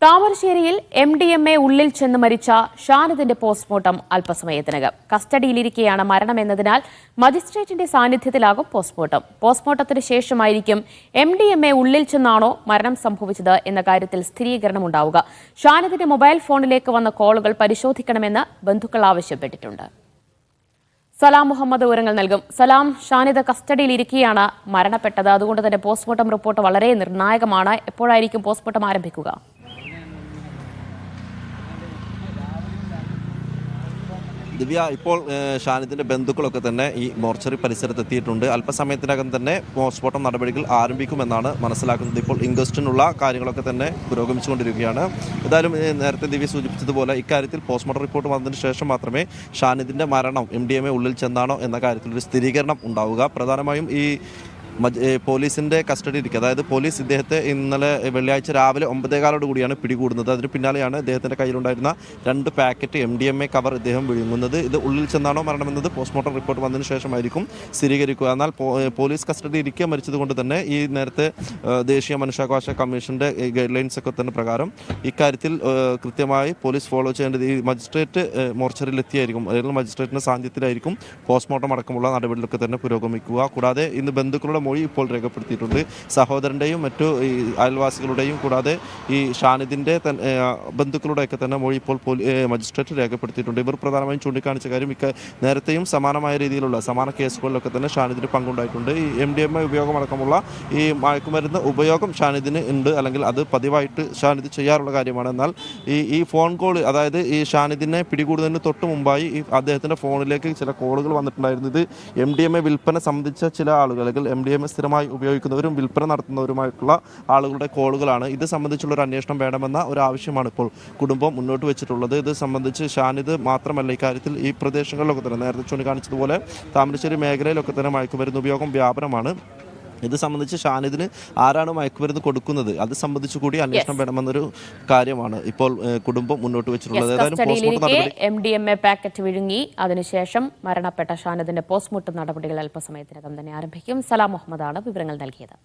താമരശ്ശേരിയിൽ MDMA ഉള്ളിൽ ചെന്ന് മരിച്ച ഷാനിദിന്റെ പോസ്റ്റ്മോർട്ടം അല്പസമയത്തിനകം. കസ്റ്റഡിയിലിരിക്കെയാണ് മരണമെന്നതിനാൽ മജിസ്ട്രേറ്റിന്റെ സാന്നിധ്യത്തിലാകും പോസ്റ്റ്മോർട്ടം. പോസ്റ്റ്മോർട്ടത്തിന് ശേഷമായിരിക്കും MDMA ഉള്ളിൽ ചെന്നാണോ മരണം സംഭവിച്ചത് എന്ന കാര്യത്തിൽ സ്ഥിരീകരണമുണ്ടാവുക. ഷാനിദിന്റെ മൊബൈൽ ഫോണിലേക്ക് വന്ന കോളുകൾ പരിശോധിക്കണമെന്ന് ബന്ധുക്കൾ ആവശ്യപ്പെട്ടിട്ടുണ്ട്. സലാം മുഹമ്മദ് വിവരങ്ങൾ നൽകും. സലാം, ഷാനിദ് കസ്റ്റഡിയിലിരിക്കെയാണ് മരണപ്പെട്ടത്. അതുകൊണ്ട് തന്നെ പോസ്റ്റ്മോർട്ടം റിപ്പോർട്ട് വളരെ നിർണായകമാണ്. എപ്പോഴായിരിക്കും പോസ്റ്റ്മോർട്ടം ആരംഭിക്കുക? ദിവ്യ, ഇപ്പോൾ ഷാനിദിന്റെ ബന്ധുക്കളൊക്കെ തന്നെ ഈ മോർച്ചറി പരിസരത്ത് എത്തിയിട്ടുണ്ട്. അല്പസമയത്തിനകം തന്നെ പോസ്റ്റ്മോർട്ടം നടപടികൾ ആരംഭിക്കുമെന്നാണ് മനസ്സിലാക്കുന്നത്. ഇപ്പോൾ ഇൻക്വസ്റ്റിനുള്ള കാര്യങ്ങളൊക്കെ തന്നെ പുരോഗമിച്ചുകൊണ്ടിരിക്കുകയാണ്. ഏതായാലും നേരത്തെ ദിവ്യ സൂചിപ്പിച്ചതുപോലെ ഇക്കാര്യത്തിൽ പോസ്റ്റ്മോർട്ടം റിപ്പോർട്ട് വന്നതിന് ശേഷം മാത്രമേ ഷാനിദിന്റെ മരണം MDMA ഉള്ളിൽ ചെന്നാണോ എന്ന കാര്യത്തിൽ ഒരു സ്ഥിരീകരണം ഉണ്ടാവുക. പ്രധാനമായും ഈ പോലീസിൻ്റെ കസ്റ്റഡിയിലിരിക്കുക, അതായത് പോലീസ് ഇദ്ദേഹത്തെ ഇന്നലെ വെള്ളിയാഴ്ച രാവിലെ 9:15 കൂടിയാണ് പിടികൂടുന്നത്. അതിന് പിന്നാലെയാണ് ഇദ്ദേഹത്തിൻ്റെ കയ്യിലുണ്ടായിരുന്ന 2 പാക്കറ്റ് MDMA കവർ ഇദ്ദേഹം വിഴുങ്ങുന്നത്. ഇത് ഉള്ളിൽ ചെന്നാണോ മരണമെന്നത് പോസ്റ്റ്മോർട്ടം റിപ്പോർട്ട് വന്നതിന് ശേഷമായിരിക്കും സ്ഥിരീകരിക്കുക. എന്നാൽ പോലീസ് കസ്റ്റഡിയിൽ ഇരിക്കുക മരിച്ചതുകൊണ്ട് തന്നെ ഈ നേരത്തെ ദേശീയ മനുഷ്യാവകാശ കമ്മീഷൻ്റെ ഗൈഡ് ലൈൻസ് ഒക്കെ തന്നെ പ്രകാരം ഇക്കാര്യത്തിൽ കൃത്യമായി പോലീസ് ഫോളോ ചെയ്യേണ്ടത് ഈ മജിസ്ട്രേറ്റ് മോർച്ചറിയിലെത്തിയായിരിക്കും, അല്ലെങ്കിൽ മജിസ്ട്രേറ്റിൻ്റെ സാന്നിധ്യത്തിലായിരിക്കും പോസ്റ്റ്മോർട്ടം അടക്കമുള്ള നടപടികളൊക്കെ തന്നെ പുരോഗമിക്കുക. കൂടാതെ ഇന്ന് ബന്ധുക്കളുടെ മൊഴി ഇപ്പോൾ രേഖപ്പെടുത്തിയിട്ടുണ്ട്. സഹോദരൻ്റെയും മറ്റു അയൽവാസികളുടെയും കൂടാതെ ഈ ഷാനിദിൻ്റെ ബന്ധുക്കളുടെയൊക്കെ തന്നെ മൊഴി ഇപ്പോൾ മജിസ്ട്രേറ്റ് രേഖപ്പെടുത്തിയിട്ടുണ്ട്. ഇവർ പ്രധാനമായും ചൂണ്ടിക്കാണിച്ച കാര്യം നേരത്തെയും സമാനമായ രീതിയിലുള്ള സമാന കേസുകളിലൊക്കെ തന്നെ ഷാനിദിന് പങ്കുണ്ടായിട്ടുണ്ട്. ഈ MDMA ഉപയോഗമടക്കമുള്ള ഈ മയക്കുമരുന്ന് ഉപയോഗം ഷാനിദിന് ഉണ്ട്, അല്ലെങ്കിൽ അത് പതിവായിട്ട് ഷാനിദ് ചെയ്യാറുള്ള കാര്യമാണ്. എന്നാൽ ഈ ഫോൺ കോൾ, അതായത് ഈ ഷാനിദിനെ പിടികൂടുന്നതിന് തൊട്ട് മുമ്പായി ഈ അദ്ദേഹത്തിൻ്റെ ഫോണിലേക്ക് ചില കോളുകൾ വന്നിട്ടുണ്ടായിരുന്നു. ഇത് MDMA വിൽപ്പന സംബന്ധിച്ച ചില ആളുകൾ, അല്ലെങ്കിൽ MDMA സ്ഥിരമായി ഉപയോഗിക്കുന്നവരും വിൽപ്പന നടത്തുന്നവരുമായിട്ടുള്ള ആളുകളുടെ കോളുകളാണ്. ഇത് സംബന്ധിച്ചുള്ളൊരു അന്വേഷണം വേണമെന്ന ഒരു ആവശ്യമാണ് ഇപ്പോൾ കുടുംബം മുന്നോട്ട് വെച്ചിട്ടുള്ളത്. ഇത് സംബന്ധിച്ച് ഷാനിദ് മാത്രമല്ല ഇക്കാര്യത്തിൽ ഈ പ്രദേശങ്ങളിലൊക്കെ തന്നെ നേരത്തെ ചൂണ്ടിക്കാണിച്ചതുപോലെ താമരശ്ശേരി മേഖലയിലൊക്കെ തന്നെ മയക്കുമരുന്ന് ഉപയോഗം വ്യാപനമാണ്. ഇത് സംബന്ധിച്ച് ഷാനിദിന് ആരാണ് മയക്കുമരുന്ന് കൊടുക്കുന്നത് അത് സംബന്ധിച്ച് കൂടി അന്വേഷണം വേണമെന്നൊരു കാര്യമാണ് ഇപ്പോൾ കുടുംബം മുന്നോട്ട് വെച്ചിട്ടുള്ളത്. MDMA പാക്കറ്റ് വിഴുങ്ങി അതിനുശേഷം മരണപ്പെട്ട ഷാനിദിന്റെ പോസ്റ്റ്മോർട്ടം നടപടികൾ അല്പസമയത്തിനകം തന്നെ ആരംഭിക്കും. സലാം മുഹമ്മദാണ് വിവരങ്ങൾ നൽകിയത്.